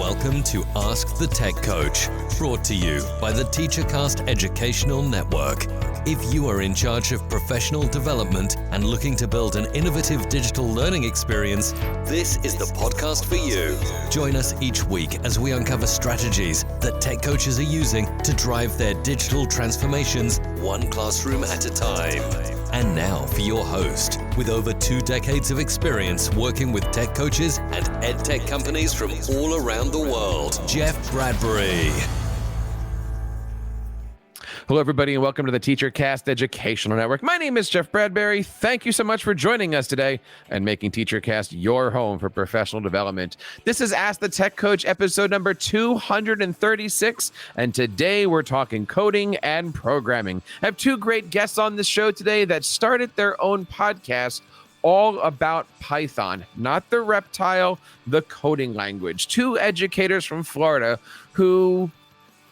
Welcome to Ask the Tech Coach, brought to you by the TeacherCast Educational Network. If you are in charge of professional development and looking to build an innovative digital learning experience, this is the podcast for you. Join us each week as we uncover strategies that tech coaches are using to drive their digital transformations one classroom at a time. And now for your host, with over 2 decades of experience working with tech coaches and ed tech companies from all around the world, Jeff Bradbury. Hello, everybody, and welcome to the TeacherCast Educational Network. My name is Jeff Bradbury. Thank you so much for joining us today and making TeacherCast your home for professional development. This is Ask the Tech Coach, episode number 236, and today we're talking coding and programming. I have 2 great guests on the show today that started their own podcast all about Python, not the reptile, the coding language. 2 educators from Florida who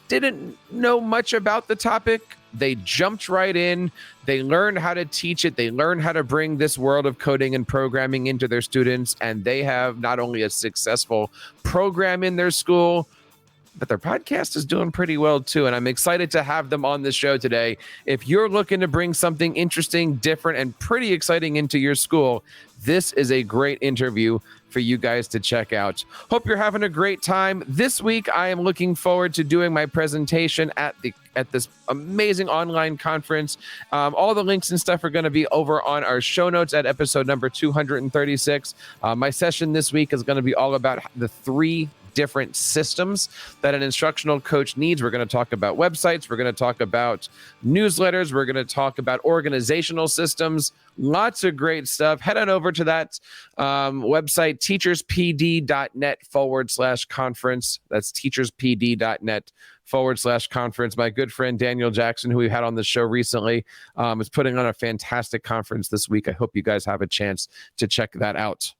didn't know much about the topic. They jumped right in. They learned how to teach it. They learned how to bring this world of coding and programming into their students. And they have not only a successful program in their school, but their podcast is doing pretty well too. And I'm excited to have them on the show today. If you're looking to bring something interesting, different, and pretty exciting into your school, this is a great interview for you guys to check out. Hope you're having a great time. This week, I am looking forward to doing my presentation at this amazing online conference. All the links and stuff are going to be over on our show notes at episode number 236. My session this week is going to be all about the 3 different systems that an instructional coach needs. We're going to talk about websites. We're going to talk about newsletters. We're going to talk about organizational systems. Lots of great stuff. Head on over to that website, teacherspd.net/conference. That's teacherspd.net/conference. My good friend Daniel Jackson, who we've had on the show recently, is putting on a fantastic conference this week. I hope you guys have a chance to check that out.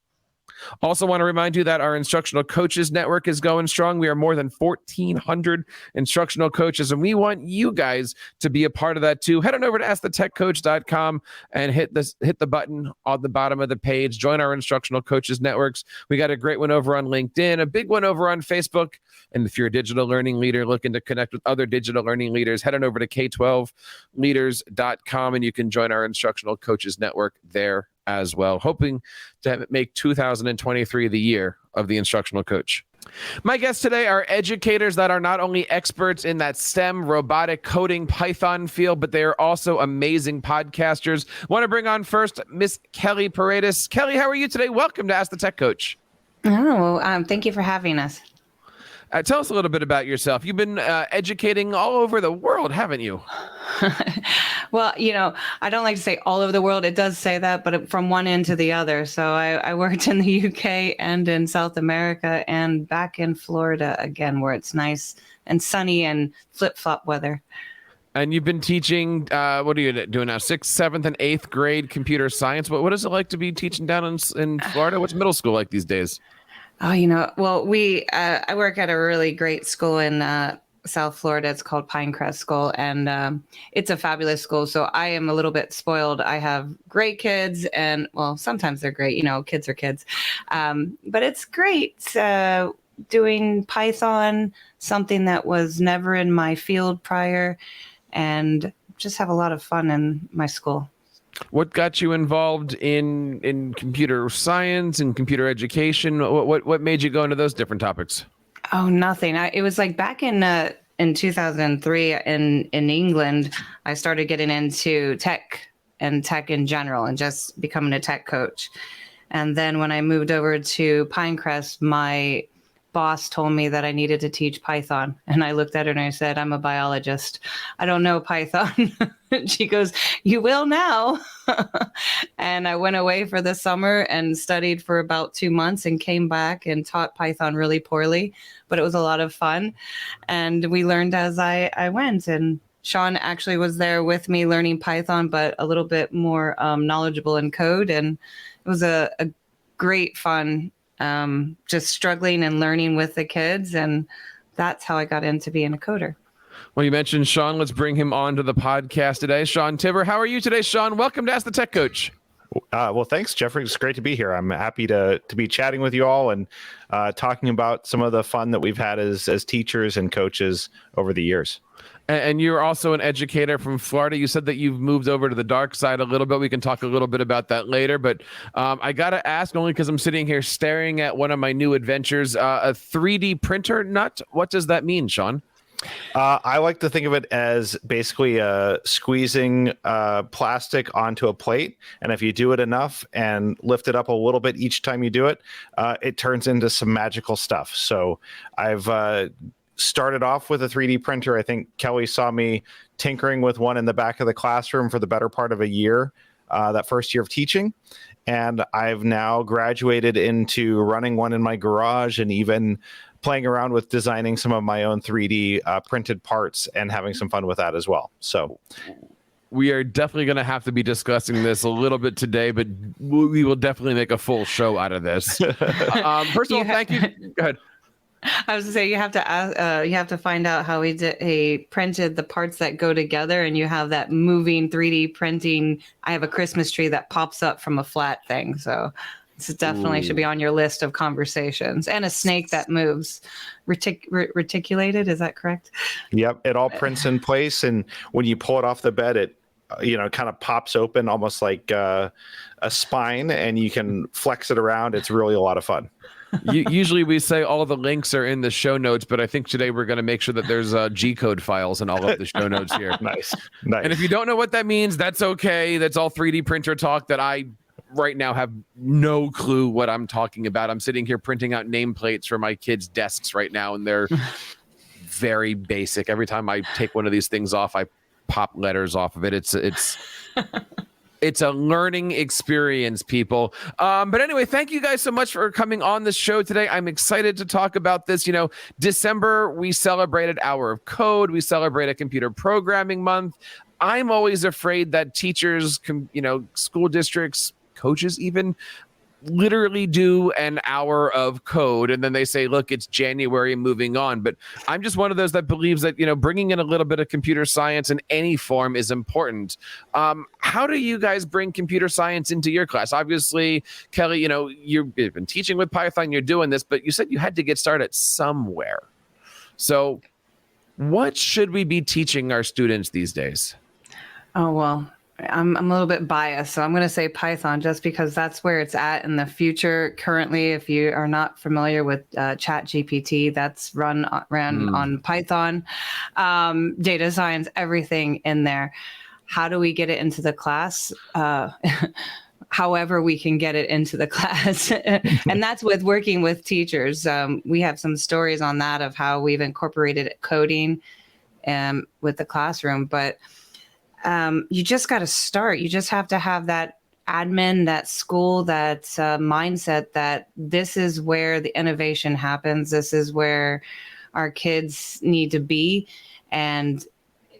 Also want to remind you that our Instructional Coaches Network is going strong. We are more than 1,400 instructional coaches, and we want you guys to be a part of that too. Head on over to askthetechcoach.com and hit the button on the bottom of the page. Join our Instructional Coaches Networks. We got a great one over on LinkedIn, a big one over on Facebook. And if you're a digital learning leader looking to connect with other digital learning leaders, head on over to K12leaders.com and you can join our Instructional Coaches Network there as well, hoping to make 2023 the year of the instructional coach. My guests today are educators that are not only experts in that STEM, robotic, coding, Python field, but they are also amazing podcasters. Want to bring on first Miss Kelly Paredes. Kelly, how are you today? Welcome to Ask the Tech Coach. Thank you for having us. Tell us a little bit about yourself. You've been educating all over the world, haven't you? Well, I don't like to say all over the world. It does say that, but from one end to the other. So I worked in the UK and in South America and back in Florida again, where it's nice and sunny and flip-flop weather. And you've been teaching, what are you doing now, 6th, 7th, and 8th grade computer science. What is it like to be teaching down in Florida? What's middle school like these days? Oh, well, I work at a really great school in South Florida. It's called Pine Crest School, and it's a fabulous school. So I am a little bit spoiled. I have great kids, and well, sometimes they're great. Kids are kids, but it's great doing Python, something that was never in my field prior, and just have a lot of fun in my school. What got you involved in computer science and computer education? What made you go into those different topics? Oh, nothing. It was like back in 2003 in England, I started getting into tech and tech in general and just becoming a tech coach. And then when I moved over to Pine Crest, my boss told me that I needed to teach Python. And I looked at her and I said, I'm a biologist. I don't know Python. She goes, you will now. And I went away for the summer and studied for about 2 months and came back and taught Python really poorly, but it was a lot of fun. And we learned as I went. And Sean actually was there with me learning Python, but a little bit more knowledgeable in code. And it was a great fun, just struggling and learning with the kids. And that's how I got into being a coder. Well, you mentioned Sean. Let's bring him on to the podcast today. Sean Tiver, how are you today, Sean? Welcome to Ask the Tech Coach. Well, thanks, Jeffrey. It's great to be here. I'm happy to be chatting with you all and talking about some of the fun that we've had as teachers and coaches over the years. And you're also an educator from Florida. You said that you've moved over to the dark side a little bit. We can talk a little bit about that later. But I got to ask, only because I'm sitting here staring at one of my new adventures, a 3D printer nut. What does that mean, Sean? I like to think of it as basically squeezing plastic onto a plate. And if you do it enough and lift it up a little bit each time you do it, it turns into some magical stuff. So I've started off with a 3D printer. I think Kelly saw me tinkering with one in the back of the classroom for the better part of a year, that first year of teaching. And I've now graduated into running one in my garage and even playing around with designing some of my own 3D printed parts and having some fun with that as well. So we are definitely going to have to be discussing this a little bit today, but we will definitely make a full show out of this. First of all, thank you. Go ahead. I was to say you have to ask, you have to find out how he printed the parts that go together, and you have that moving 3D printing. I have a Christmas tree that pops up from a flat thing, so this definitely should be on your list of conversations. And a snake that moves, reticulated. Is that correct? Yep, it all prints in place, and when you pull it off the bed, it kind of pops open almost like a spine, and you can flex it around. It's really a lot of fun. Usually we say all the links are in the show notes, but I think today we're going to make sure that there's G-code files in all of the show notes here. Nice. And if you don't know what that means, that's okay. That's all 3D printer talk that I right now have no clue what I'm talking about. I'm sitting here printing out nameplates for my kids' desks right now, and they're very basic. Every time I take one of these things off, I pop letters off of it. It's a learning experience, people. But anyway, thank you guys so much for coming on the show today. I'm excited to talk about this. December, we celebrated Hour of Code. We celebrate a computer programming month. I'm always afraid that teachers, school districts, coaches even, literally do an hour of code and then they say, look, it's January and moving on. But I'm just one of those that believes that, bringing in a little bit of computer science in any form is important. How do you guys bring computer science into your class? Obviously, Kelly, you've been teaching with Python, you're doing this, but you said you had to get started somewhere. So what should we be teaching our students these days? Oh, well, I'm a little bit biased, so I'm going to say Python just because that's where it's at in the future. Currently, if you are not familiar with ChatGPT, that's run on Python. Data science, everything in there. How do we get it into the class? However we can get it into the class. And that's with working with teachers. We have some stories on that of how we've incorporated coding with the classroom, but you just got to start. You just have to have that admin, that school, that mindset that this is where the innovation happens. This is where our kids need to be. And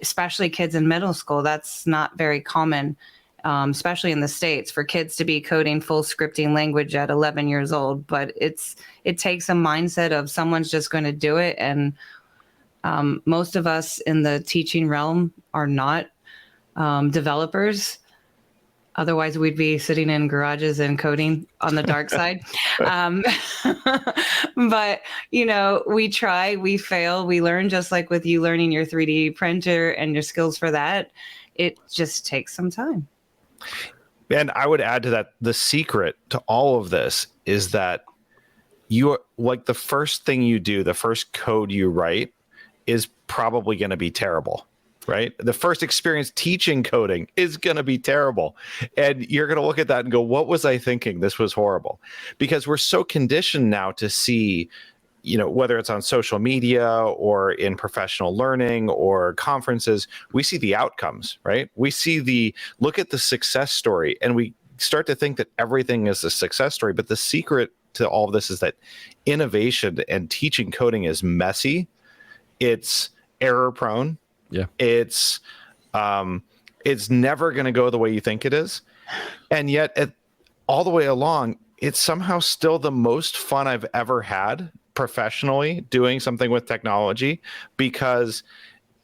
especially kids in middle school, that's not very common, especially in the States, for kids to be coding full scripting language at 11 years old. But it takes a mindset of someone's just going to do it. And most of us in the teaching realm are not developers. Otherwise, we'd be sitting in garages and coding on the dark side. But, we try, we fail, we learn, just like with you learning your 3D printer and your skills for that. It just takes some time. And I would add to that, the secret to all of this is that the first thing you do, the first code you write is probably going to be terrible. Right? The first experience teaching coding is going to be terrible. And you're going to look at that and go, what was I thinking? This was horrible. Because we're so conditioned now to see, whether it's on social media or in professional learning or conferences, we see the outcomes, right? We see look at the success story, and we start to think that everything is a success story. But the secret to all of this is that innovation and teaching coding is messy. It's error prone. Yeah, it's never going to go the way you think it is, and yet all the way along, it's somehow still the most fun I've ever had professionally doing something with technology, because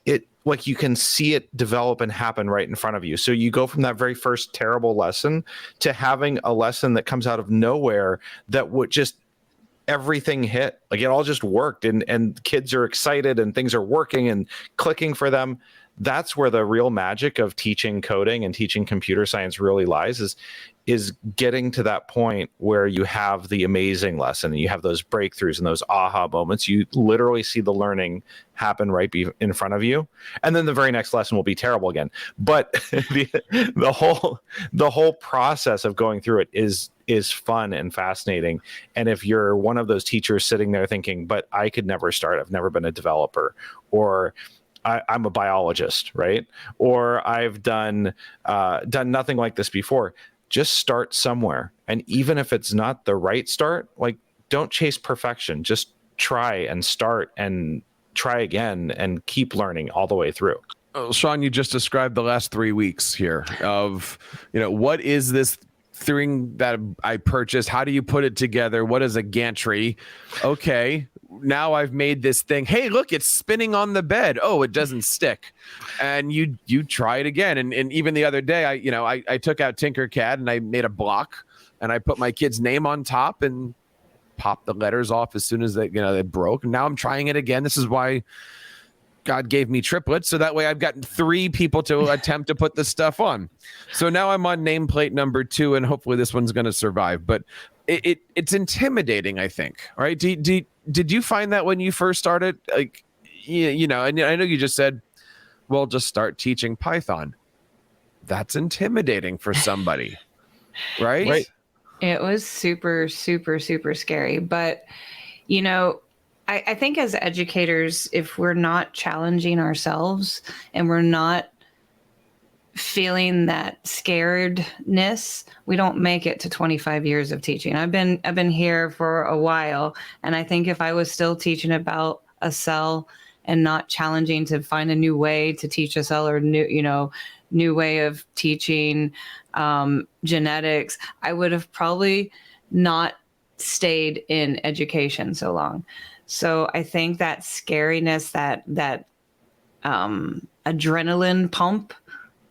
it like you can see it develop and happen right in front of you. So you go from that very first terrible lesson to having a lesson that comes out of nowhere that would just everything hit, like it all just worked, and kids are excited and things are working and clicking for them. That's where the real magic of teaching coding and teaching computer science really lies, is getting to that point where you have the amazing lesson and you have those breakthroughs and those aha moments. You literally see the learning happen right in front of you, and then the very next lesson will be terrible again. But the whole process of going through it is fun and fascinating. And if you're one of those teachers sitting there thinking, but I could never start, I've never been a developer, or I'm a biologist, right? Or I've done nothing like this before. Just start somewhere. And even if it's not the right start, like, don't chase perfection. Just try and start and try again and keep learning all the way through. Oh, Sean, you just described the last 3 weeks here of, what is this thing that I purchased? How do you put it together? What is a gantry? Okay, now I've made this thing. Hey, look, it's spinning on the bed. Oh, it doesn't stick. And you try it again. And even the other day, I took out Tinkercad and I made a block and I put my kid's name on top and popped the letters off as soon as they broke. And now I'm trying it again. This is why God gave me triplets, so that way I've got 3 people to attempt to put this stuff on. So now I'm on nameplate number 2, and hopefully this one's going to survive. But it's intimidating, I think. Right? Did you find that when you first started? Like, and I know you just said, well, just start teaching Python. That's intimidating for somebody, right? Right. It was super, super, super scary. But, I think as educators, if we're not challenging ourselves and we're not feeling that scaredness, we don't make it to 25 years of teaching. I've been here for a while, and I think if I was still teaching about a cell and not challenging to find a new way to teach a cell or new way of teaching genetics, I would have probably not stayed in education so long. So I think that scariness, that adrenaline pump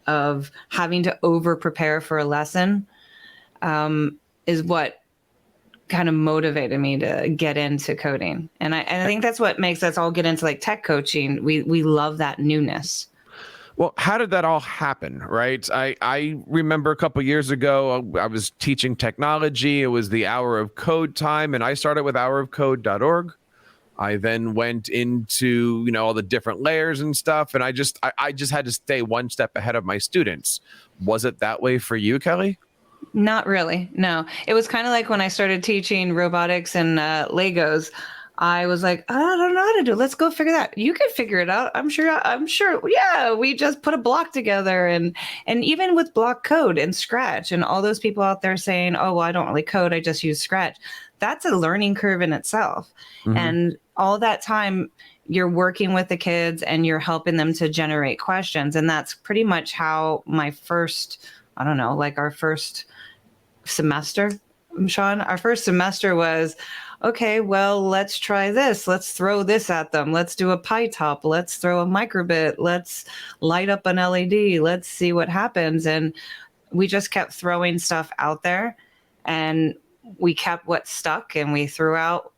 of having to over prepare for a lesson is what kind of motivated me to get into coding. And I think that's what makes us all get into like tech coaching. We love that newness. Well, how did that all happen, right? I remember a couple years ago, I was teaching technology. It was the Hour of Code time, and I started with hourofcode.org. I then went into, all the different layers and stuff, and I just had to stay one step ahead of my students. Was it that way for you, Kelly? Not really, no. It was kind of like when I started teaching robotics and Legos. I was like, I don't know how to do it. Let's go figure that. You can figure it out. I'm sure. Yeah, we just put a block together, and even with block code and Scratch, and all those people out there saying, oh, well, I don't really code, I just use Scratch. That's a learning curve in itself. Mm-hmm. And all that time you're working with the kids and you're helping them to generate questions. And that's pretty much how my first, our first semester, Sean, our first semester was, okay, well, let's try this. Let's throw this at them. Let's do a pie top. Let's throw a microbit. Let's light up an LED. Let's see what happens. And we just kept throwing stuff out there, and we kept what stuck and we threw out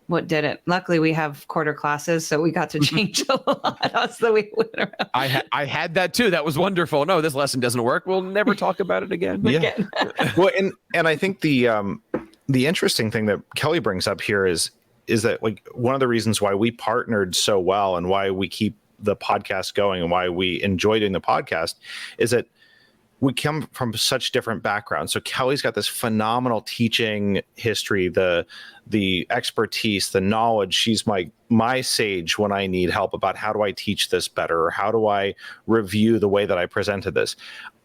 what didn't. Luckily, we have quarter classes, so we got to change a lot. So we went around. I had that too. That was wonderful. No, this lesson doesn't work. We'll never talk about it again. Yeah. Well, and I think the interesting thing that Kelly brings up here is that, like, one of the reasons why we partnered so well and why we keep the podcast going and why we enjoy doing the podcast is that we come from such different backgrounds. So Kelly's got this phenomenal teaching history, the expertise, the knowledge. She's my sage when I need help about how do I teach this better, or how do I review the way that I presented this.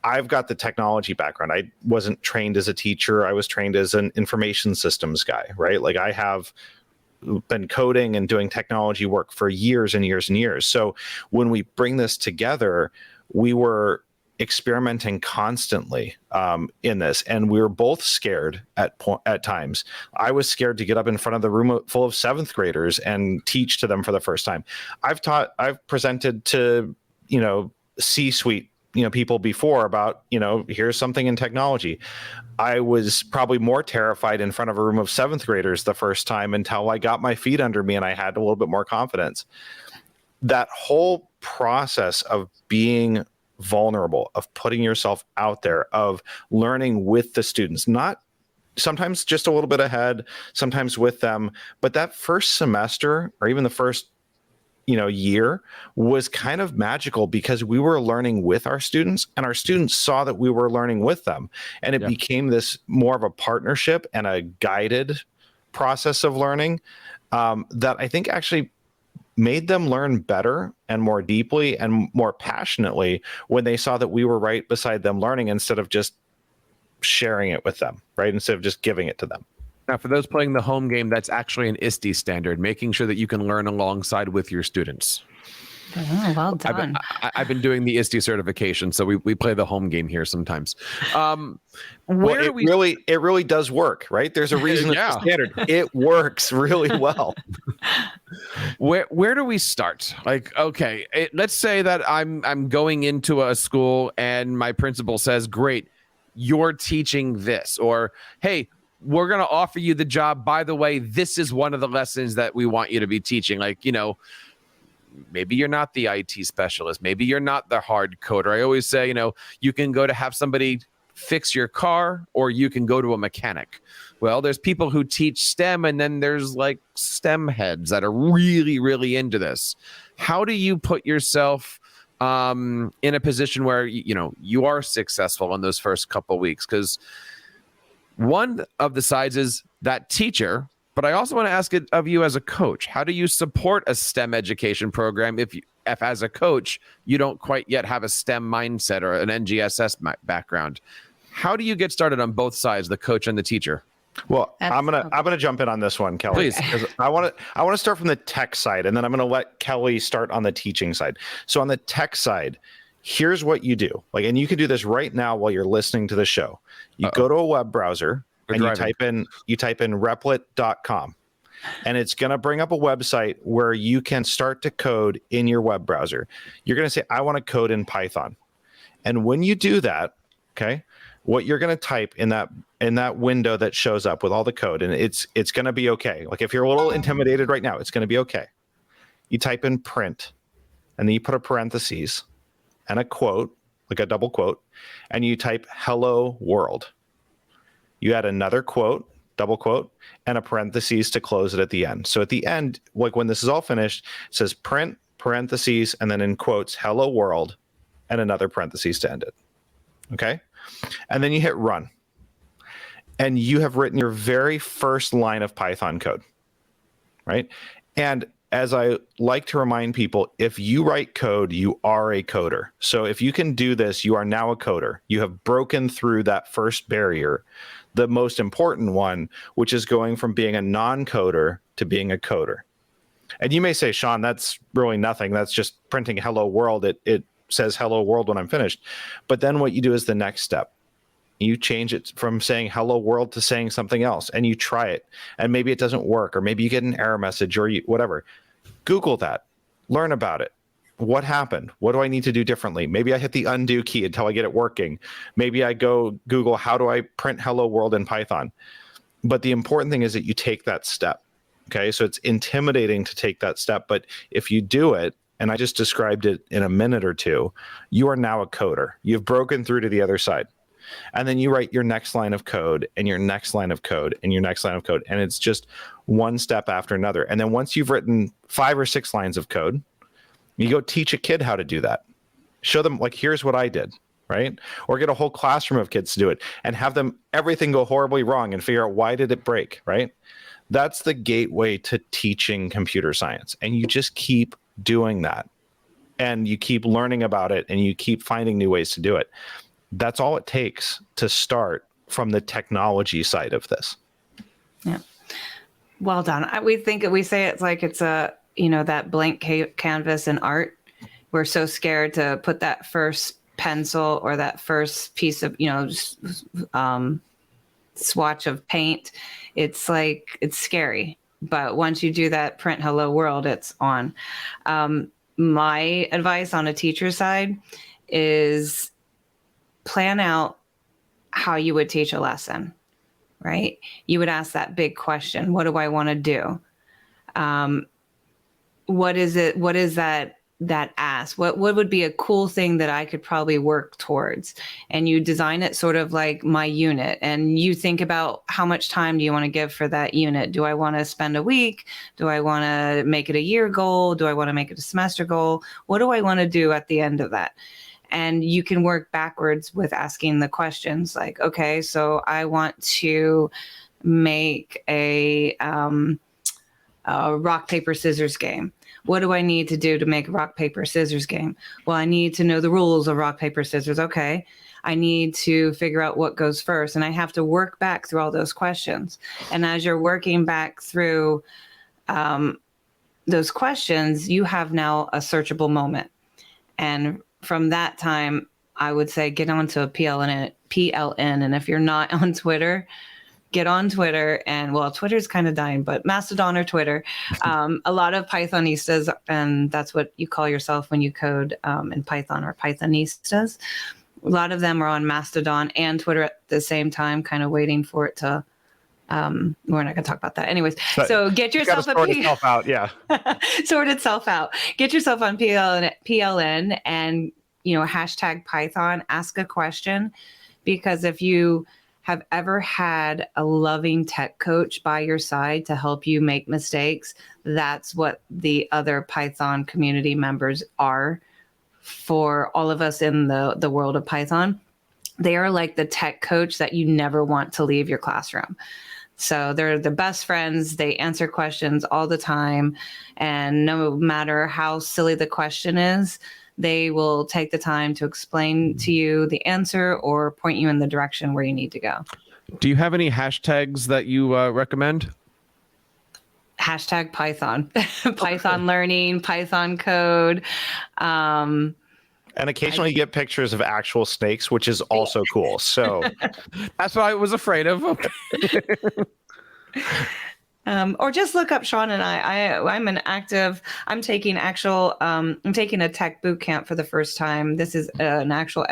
I've got the technology background. I wasn't trained as a teacher. I was trained as an information systems guy, right? Like, I have been coding and doing technology work for years and years and years. So when we bring this together, we were experimenting constantly in this, and we were both scared at times. I was scared to get up in front of the room full of 7th graders and teach to them for the first time. I've presented to, C-suite, people before about, here's something in technology. I was probably more terrified in front of a room of 7th graders the first time until I got my feet under me and I had a little bit more confidence. That whole process of being vulnerable, of putting yourself out there, of learning with the students, not sometimes just a little bit ahead, sometimes with them, but that first semester or even the first year was kind of magical because we were learning with our students and our students saw that we were learning with them, and it became this more of a partnership and a guided process of learning that I think actually made them learn better and more deeply and more passionately when they saw that we were right beside them learning instead of just sharing it with them, right? Instead of just giving it to them. Now, for those playing the home game, that's actually an ISTE standard, making sure that you can learn alongside with your students. Oh, well done. I've been doing the ISTE certification, so we play the home game here sometimes. It really does work, right? There's a reason it's a standard. It works really well. Where do we start? Like, okay, let's say that I'm going into a school and my principal says, "Great, you're teaching this," or, "Hey, we're going to offer you the job. By the way, this is one of the lessons that we want you to be teaching." Like, maybe you're not the IT specialist. Maybe you're not the hard coder. I always say, you can go to have somebody fix your car or you can go to a mechanic. Well, there's people who teach STEM and then there's like STEM heads that are really, really into this. How do you put yourself in a position where, you are successful in those first couple of weeks? Because one of the sides is that teacher, but I also want to ask it of you as a coach. How do you support a STEM education program if as a coach, you don't quite yet have a STEM mindset or an NGSS background? How do you get started on both sides, the coach and the teacher? Well, I'm gonna jump in on this one, Kelly. Please. I want to start from the tech side, and then I'm gonna let Kelly start on the teaching side. So on the tech side, here's what you do. And you can do this right now while you're listening to the show. You go to a web browser and you type in replit.com. And it's going to bring up a website where you can start to code in your web browser. You're going to say, "I want to code in Python." And when you do that, okay, what you're going to type in that window that shows up with all the code, and it's going to be okay. Like if you're a little intimidated right now, it's going to be okay. You type in print, and then you put a parentheses and a quote, like a double quote, and you type "hello world." You add another quote, double quote, and a parentheses to close it at the end. So at the end, like when this is all finished, it says print, parentheses, and then in quotes, "hello world," and another parentheses to end it. Okay? And then you hit run. And you have written your very first line of Python code, right? And as I like to remind people, if you write code, you are a coder. So if you can do this, you are now a coder. You have broken through that first barrier, the most important one, which is going from being a non-coder to being a coder. And you may say, "Sean, that's really nothing. That's just printing hello world. It says hello world when I'm finished." But then what you do is the next step. You change it from saying hello world to saying something else, and you try it. And maybe it doesn't work, or maybe you get an error message or whatever. Google that. Learn about it. What happened? What do I need to do differently? Maybe I hit the undo key until I get it working. Maybe I go Google, how do I print hello world in Python? But the important thing is that you take that step. Okay, so it's intimidating to take that step, but if you do it, and I just described it in a minute or two, you are now a coder. You've broken through to the other side. And then you write your next line of code and your next line of code and your next line of code. And it's just one step after another. And then once you've written 5 or 6 lines of code, you go teach a kid how to do that. Show them, like, here's what I did, right? Or get a whole classroom of kids to do it and have them everything go horribly wrong and figure out why did it break, right? That's the gateway to teaching computer science. And you just keep doing that. And you keep learning about it and you keep finding new ways to do it. That's all it takes to start from the technology side of this. Yeah. Well done. We say it's like it's that blank canvas in art. We're so scared to put that first pencil or that first piece of, swatch of paint, it's scary. But once you do that print hello world, it's on. My advice on a teacher side is plan out how you would teach a lesson, right? You would ask that big question. What do I want to do? What is it? What is that ask? What would be a cool thing that I could probably work towards? And you design it sort of like my unit, and you think about how much time do you want to give for that unit? Do I want to spend a week? Do I want to make it a year goal? Do I want to make it a semester goal? What do I want to do at the end of that? And you can work backwards with asking the questions like, okay, so I want to make a rock, paper, scissors game. What do I need to do to make a rock, paper, scissors game? Well, I need to know the rules of rock, paper, scissors. Okay. I need to figure out what goes first. And I have to work back through all those questions. And as you're working back through those questions, you have now a searchable moment. And from that time, I would say get onto a PLN. And if you're not on Twitter, get on Twitter. And well, Twitter's kind of dying, but Mastodon or Twitter. A lot of Pythonistas, and that's what you call yourself when you code in Python, or Pythonistas. A lot of them are on Mastodon and Twitter at the same time, kind of waiting for it to. We're not going to talk about that. Anyways, so get yourself sort itself out. Yeah. Sort itself out. Get yourself on PLN and, hashtag Python, ask a question, because if you have ever had a loving tech coach by your side to help you make mistakes, that's what the other Python community members are for all of us in the world of Python. They are like the tech coach that you never want to leave your classroom. So they're the best friends. They answer questions all the time. And no matter how silly the question is, they will take the time to explain to you the answer or point you in the direction where you need to go. Do you have any hashtags that you recommend? Hashtag Python, Python learning, Python code. And occasionally you get pictures of actual snakes, which is also cool. So that's what I was afraid of. Or just look up Sean and I'm taking a tech boot camp for the first time. This is an actual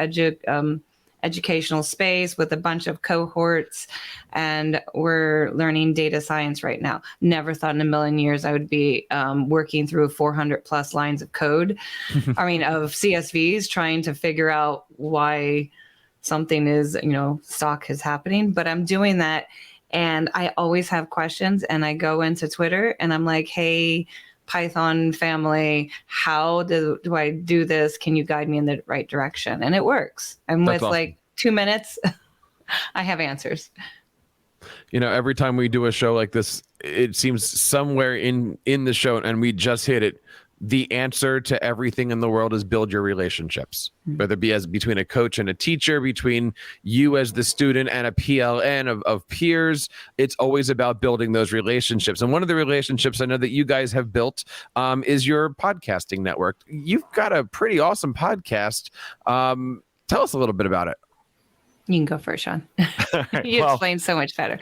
educational space with a bunch of cohorts, and we're learning data science right now. Never thought in a million years I would be working through 400 plus lines of code, of CSVs, trying to figure out why something is, stock is happening. But I'm doing that. And I always have questions, and I go into Twitter and I'm like, hey, Python family, how do I do this? Can you guide me in the right direction? And it works. And with awesome. 2 minutes, I have answers. Every time we do a show like this, it seems somewhere in the show, and we just hit it, the answer to everything in the world is build your relationships, whether it be as between a coach and a teacher, between you as the student and a PLN of peers. It's always about building those relationships. And one of the relationships I know that you guys have built is your podcasting network. You've got a pretty awesome podcast. Tell us a little bit about it. You can go first, Sean. You explain so much better.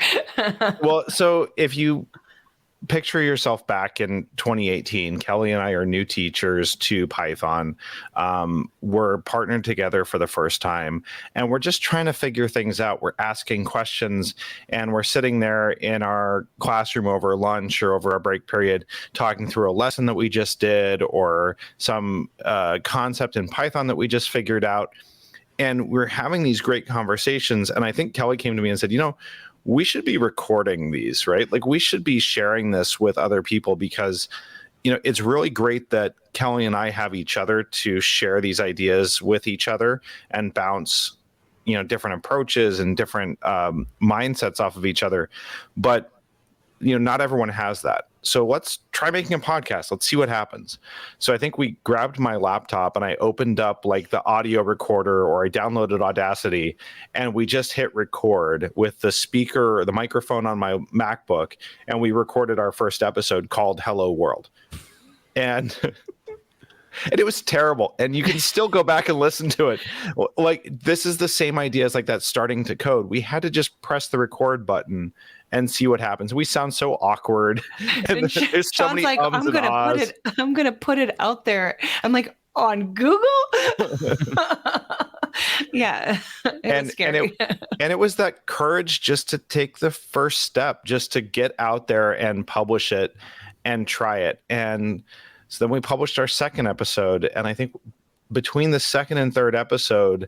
Well, so if you picture yourself back in 2018, Kelly and I are new teachers to Python. We're partnered together for the first time, and we're just trying to figure things out. We're asking questions, and we're sitting there in our classroom over lunch or over a break period, talking through a lesson that we just did or some concept in Python that we just figured out. And we're having these great conversations. And I think Kelly came to me and said, we should be recording these, right? Like, we should be sharing this with other people, because, it's really great that Kelly and I have each other to share these ideas with each other and bounce, different approaches and different mindsets off of each other. But, not everyone has that. So let's try making a podcast. Let's see what happens. So I think we grabbed my laptop and I opened up the audio recorder, or I downloaded Audacity, and we just hit record with the speaker or the microphone on my MacBook. And we recorded our first episode called Hello World. And And it was terrible. And you can still go back and listen to it. Like, this is the same idea as like that starting to code. We had to just press the record button and see what happens. We sound so awkward. And there's so many like, ums and ahs. I'm gonna put it out there. I'm like, on Google? Yeah. It was scary. And it was that courage just to take the first step, just to get out there and publish it and try it. And so then we published our second episode. And I think between the second and third episode,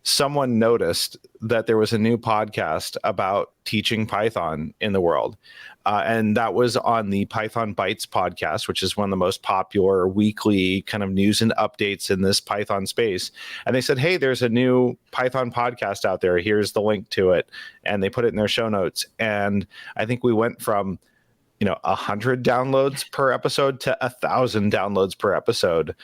someone noticed that there was a new podcast about teaching Python in the world. And that was on the Python Bytes podcast, which is one of the most popular weekly kind of news and updates in this Python space. And they said, hey, there's a new Python podcast out there. Here's the link to it. And they put it in their show notes. And I think we went from 100 downloads per episode to 1,000 downloads per episode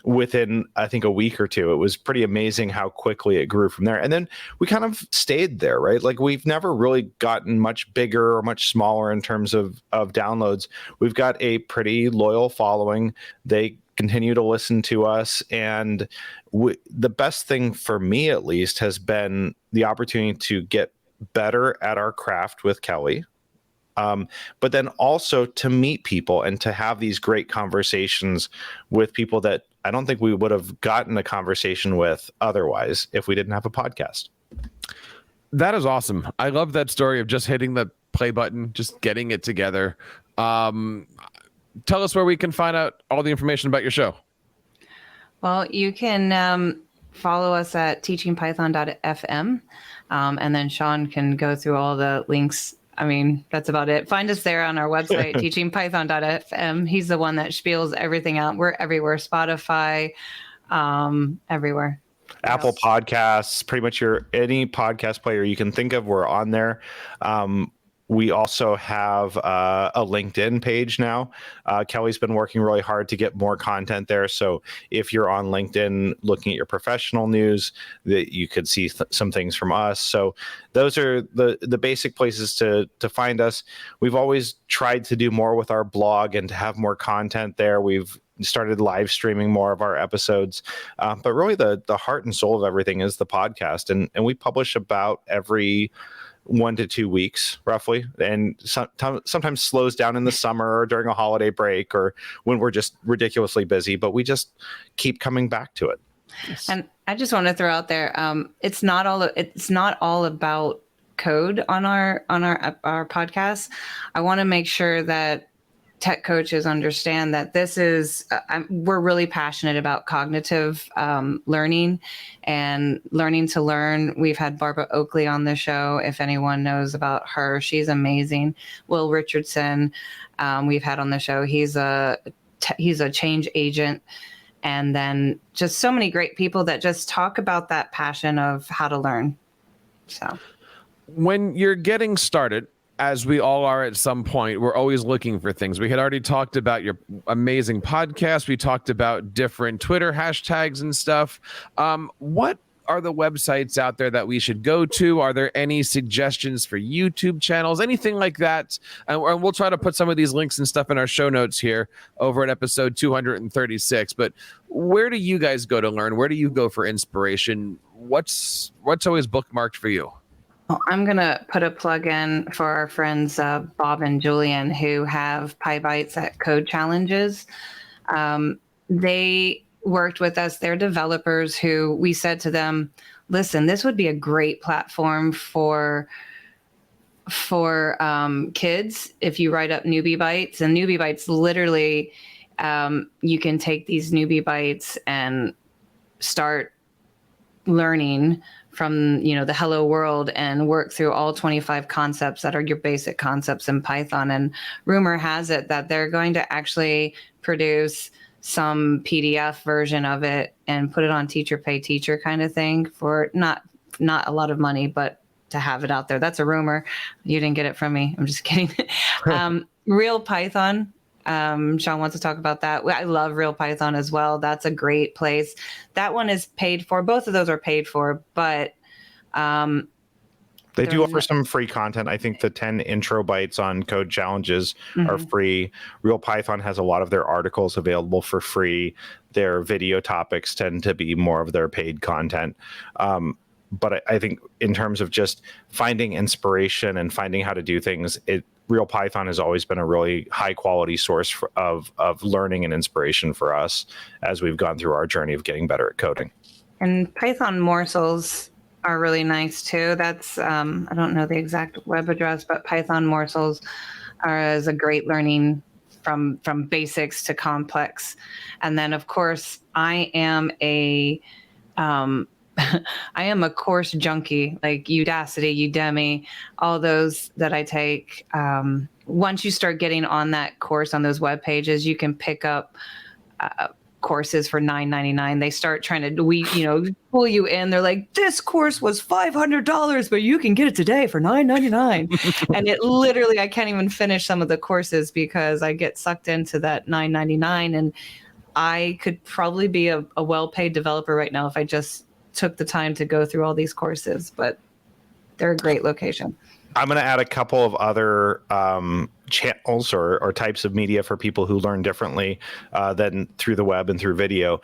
within, I think, a week or two. It was pretty amazing how quickly it grew from there. And then we kind of stayed there, right? Like, we've never really gotten much bigger or much smaller in terms of downloads. We've got a pretty loyal following. They continue to listen to us. And the best thing for me, at least, has been the opportunity to get better at our craft with Kelly. But then also to meet people and to have these great conversations with people that I don't think we would have gotten a conversation with otherwise if we didn't have a podcast. That is awesome. I love that story of just hitting the play button, just getting it together. Tell us where we can find out all the information about your show. Well, you can follow us at teachingpython.fm, and then Sean can go through all the links. I mean, that's about it. Find us there on our website, teachingpython.fm. He's the one that spiels everything out. We're everywhere. Spotify, everywhere. Apple Podcasts, pretty much any podcast player you can think of, we're on there. We also have a LinkedIn page now. Kelly's been working really hard to get more content there. So if you're on LinkedIn looking at your professional news, that you could see some things from us. So those are the basic places to find us. We've always tried to do more with our blog and to have more content there. We've started live streaming more of our episodes. But really the heart and soul of everything is the podcast. And we publish about every 1 to 2 weeks roughly, and sometimes slows down in the summer or during a holiday break or when we're just ridiculously busy, but we just keep coming back to it. Yes. And I just want to throw out there, it's not all about code on our podcast. I want to make sure that tech coaches understand that this is, we're really passionate about cognitive learning and learning to learn. We've had Barbara Oakley on the show. If anyone knows about her, she's amazing. Will Richardson, we've had on the show. He's a change agent. And then just so many great people that just talk about that passion of how to learn. So when you're getting started, as we all are at some point, we're always looking for things. We had already talked about your amazing podcast. We talked about different Twitter hashtags and stuff. What are the websites out there that we should go to? Are there any suggestions for YouTube channels, anything like that? And we'll try to put some of these links and stuff in our show notes here over at episode 236. But where do you guys go to learn? Where do you go for inspiration? What's always bookmarked for you? Well, I'm going to put a plug in for our friends Bob and Julian, who have PyBites at Code Challenges. They worked with us. They're developers who we said to them, listen, this would be a great platform for kids if you write up newbie bites. And newbie bites, literally, you can take these newbie bites and start learning from the hello world and work through all 25 concepts that are your basic concepts in Python. And rumor has it that they're going to actually produce some PDF version of it and put it on teacher pay teacher kind of thing for not a lot of money, but to have it out there. That's a rumor. You didn't get it from me. I'm just kidding. Real Python. Sean wants to talk about that. I love Real Python as well. That's a great place. That one is paid for. Both of those are paid for, but They do offer some free content. I think the 10 intro bites on code challenges are free. Real Python has a lot of their articles available for free. Their video topics tend to be more of their paid content. But I think in terms of just finding inspiration and finding how to do things, Real Python has always been a really high quality source of learning and inspiration for us as we've gone through our journey of getting better at coding. And Python morsels are really nice too. That's I don't know the exact web address, but Python morsels is a great learning from basics to complex. And then of course I am a course junkie, like Udacity, Udemy, all those that I take. Once you start getting on that course on those web pages, you can pick up courses for $9.99. They start trying to pull you in. They're like, this course was $500, but you can get it today for $9.99. And it literally, I can't even finish some of the courses because I get sucked into that $9.99. And I could probably be a well-paid developer right now if I just took the time to go through all these courses, but they're a great location. I'm going to add a couple of other channels or types of media for people who learn differently than through the web and through video.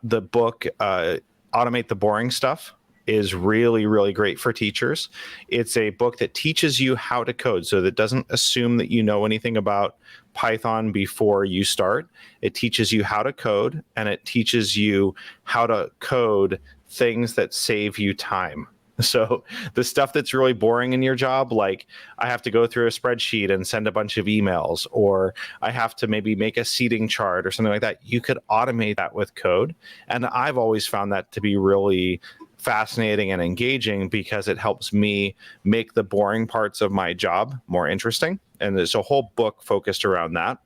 The book, Automate the Boring Stuff, is really, really great for teachers. It's a book that teaches you how to code, so that doesn't assume that you know anything about Python before you start. It teaches you how to code, and it teaches you how to code things that save you time. So the stuff that's really boring in your job, like I have to go through a spreadsheet and send a bunch of emails, or I have to maybe make a seating chart or something like that, you could automate that with code. And I've always found that to be really fascinating and engaging because it helps me make the boring parts of my job more interesting. And there's a whole book focused around that.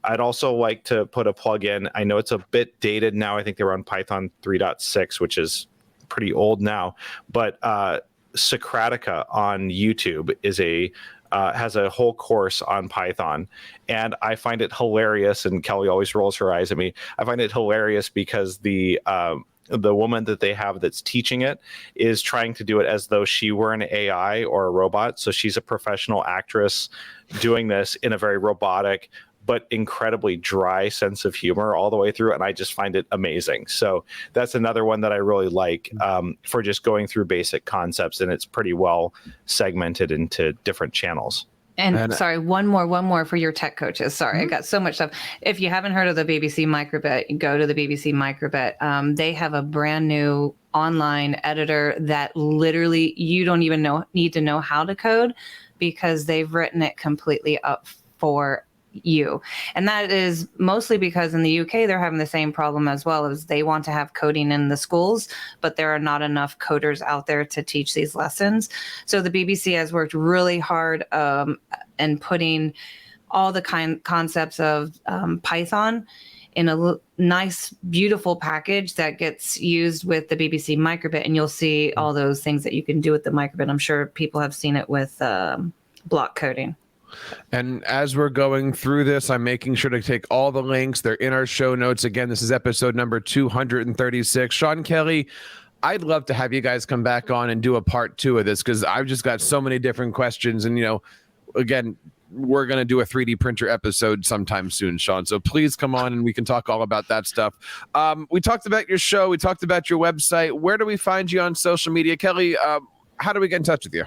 I'd also like to put a plug in. I know it's a bit dated now. I think they were on Python 3.6, which is pretty old now, but Socratica on YouTube is has a whole course on Python, and I find it hilarious. And Kelly always rolls her eyes at me. I find it hilarious because the woman that they have that's teaching it is trying to do it as though she were an AI or a robot. So she's a professional actress doing this in a very robotic but incredibly dry sense of humor all the way through. And I just find it amazing. So that's another one that I really like for just going through basic concepts. And it's pretty well segmented into different channels. And sorry, one more for your tech coaches. Sorry, I got so much stuff. If you haven't heard of the BBC Microbit, go to the BBC Microbit. They have a brand new online editor that literally you don't even need to know how to code because they've written it completely up for you. And that is mostly because in the UK, they're having the same problem as well, as they want to have coding in the schools, but there are not enough coders out there to teach these lessons. So the BBC has worked really hard in putting all the concepts of Python in a nice, beautiful package that gets used with the BBC Microbit. And you'll see all those things that you can do with the Microbit. I'm sure people have seen it with block coding. And as we're going through this, I'm making sure to take all the links. They're in our show notes. Again, this is episode number 236. Sean Kelly, I'd love to have you guys come back on and do a part 2 of this because I've just got so many different questions. And, again, we're going to do a 3D printer episode sometime soon, Sean. So please come on and we can talk all about that stuff. We talked about your show. We talked about your website. Where do we find you on social media? Kelly, how do we get in touch with you?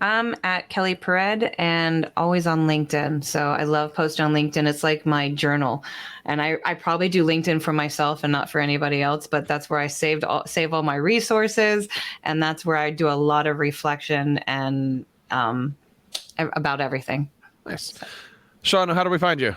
I'm at Kelly Paredes and always on LinkedIn. So I love posting on LinkedIn. It's like my journal. And I probably do LinkedIn for myself and not for anybody else, but that's where I save all my resources. And that's where I do a lot of reflection and about everything. Nice. Sean, how do we find you?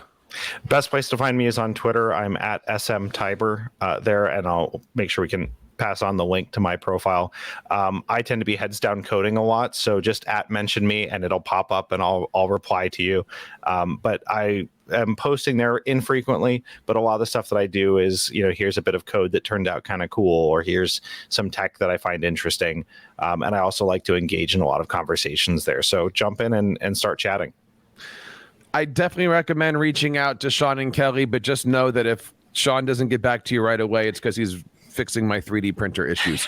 Best place to find me is on Twitter. I'm at smtiber there, and I'll make sure we can pass on the link to my profile. I tend to be heads down coding a lot, so just mention me and it'll pop up and I'll reply to you. But I am posting there infrequently, but a lot of the stuff that I do is, here's a bit of code that turned out kind of cool, or here's some tech that I find interesting. And I also like to engage in a lot of conversations there. So jump in and start chatting. I definitely recommend reaching out to Sean and Kelly, but just know that if Sean doesn't get back to you right away, it's because he's fixing my 3D printer issues.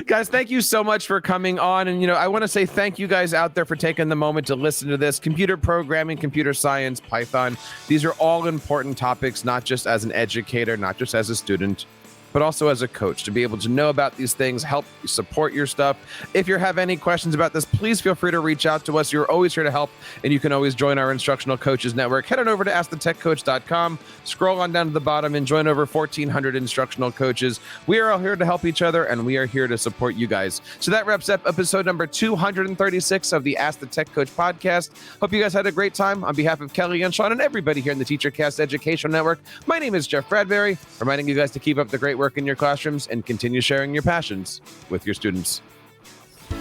Guys, thank you so much for coming on. And, I want to say thank you guys out there for taking the moment to listen to this. Computer programming, computer science, Python. These are all important topics, not just as an educator, not just as a student, but also as a coach, to be able to know about these things, help support your stuff. If you have any questions about this, please feel free to reach out to us. You're always here to help, and you can always join our Instructional Coaches Network. Head on over to AskTheTechCoach.com, scroll on down to the bottom, and join over 1,400 instructional coaches. We are all here to help each other, and we are here to support you guys. So that wraps up episode number 236 of the Ask the Tech Coach podcast. Hope you guys had a great time. On behalf of Kelly and Sean and everybody here in the TeacherCast Educational Network, my name is Jeff Bradbury, reminding you guys to keep up the great work in your classrooms and continue sharing your passions with your students.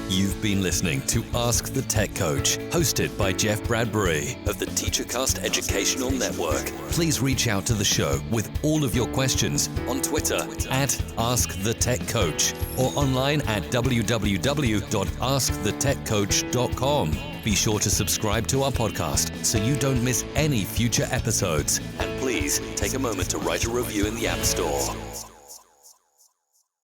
You've been listening to Ask the Tech Coach, hosted by Jeff Bradbury of the TeacherCast Educational Network. Please reach out to the show with all of your questions on Twitter at AskTheTechCoach or online at www.askthetechcoach.com. Be sure to subscribe to our podcast so you don't miss any future episodes. And please take a moment to write a review in the App Store.